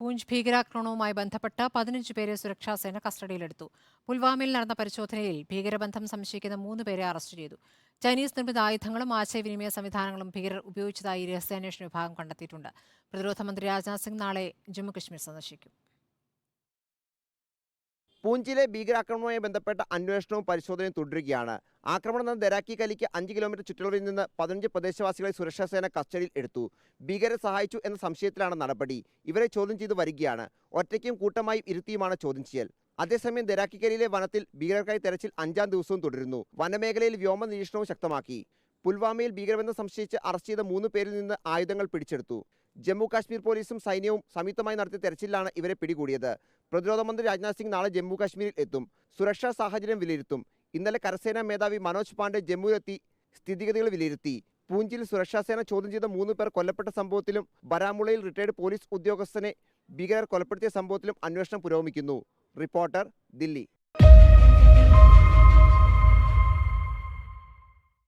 പൂഞ്ച് ഭീകരാക്രമണവുമായി ബന്ധപ്പെട്ട് 15 പേരെ സുരക്ഷാസേന കസ്റ്റഡിയിലെടുത്തു. പുൽവാമയിൽ നടന്ന പരിശോധനയിൽ ഭീകരബന്ധം സംശയിക്കുന്ന 3 പേരെ അറസ്റ്റ് ചെയ്തു. ചൈനീസ് നിർമ്മിത ആയുധങ്ങളും ആശയവിനിമയ സംവിധാനങ്ങളും ഭീകരർ ഉപയോഗിച്ചതായി രഹസ്യാന്വേഷണ വിഭാഗം കണ്ടെത്തിയിട്ടുണ്ട്. പ്രതിരോധ മന്ത്രി രാജ്നാഥ് സിംഗ് നാളെ ജമ്മുകശ്മീർ സന്ദർശിക്കും. പൂഞ്ചിലെ ഭീകരാക്രമണവുമായി ബന്ധപ്പെട്ട അന്വേഷണവും പരിശോധനയും തുടരുകയാണ്. ആക്രമണം നടന്ന ദരാക്കി കലിക്ക് 5 കിലോമീറ്റർ ചുറ്റളവിൽ നിന്ന് 15 പ്രദേശവാസികളെ സുരക്ഷാസേന കസ്റ്റഡിയിൽ എടുത്തു. ഭീകരരെ സഹായിച്ചു എന്ന സംശയത്തിലാണ് നടപടി. ഇവരെ ചോദ്യം ചെയ്തു വരികയാണ്. ഒറ്റയ്ക്കും കൂട്ടമായും ഇരുത്തിയുമാണ് ചോദ്യം ചെയ്യൽ. അതേസമയം ദരാക്കിക്കലിയിലെ വനത്തിൽ ഭീകരർക്കായി തെരച്ചിൽ 5-ാം ദിവസവും തുടരുന്നു. വനമേഖലയിൽ വ്യോമ നിരീക്ഷണവും ശക്തമാക്കി. പുൽവാമയിൽ ഭീകരബന്ധം സംശയിച്ച് അറസ്റ്റ് ചെയ്ത 3 പേരിൽ നിന്ന് ആയുധങ്ങൾ പിടിച്ചെടുത്തു. ജമ്മു കാശ്മീർ പോലീസും സൈന്യവും സംയുക്തമായി നടത്തിയ തെരച്ചിലാണ് ഇവരെ പിടികൂടിയത്. പ്രതിരോധ മന്ത്രി രാജ്നാഥ് സിംഗ് നാളെ ജമ്മു കാശ്മീരിൽ എത്തും. സുരക്ഷാ സാഹചര്യം വിലയിരുത്തും. ഇന്നലെ കരസേനാ മേധാവി മനോജ് പാണ്ഡെ ജമ്മുവിലെത്തി സ്ഥിതിഗതികൾ വിലയിരുത്തി. പൂഞ്ചിൽ സുരക്ഷാസേന ചോദ്യം ചെയ്ത 3 പേർ കൊല്ലപ്പെട്ട സംഭവത്തിലും ബരാമുള്ളയിൽ റിട്ടയർഡ് പോലീസ് ഉദ്യോഗസ്ഥനെ ഭീകരർ കൊലപ്പെടുത്തിയ സംഭവത്തിലും അന്വേഷണം പുരോഗമിക്കുന്നു. റിപ്പോർട്ടർ, ദില്ലി.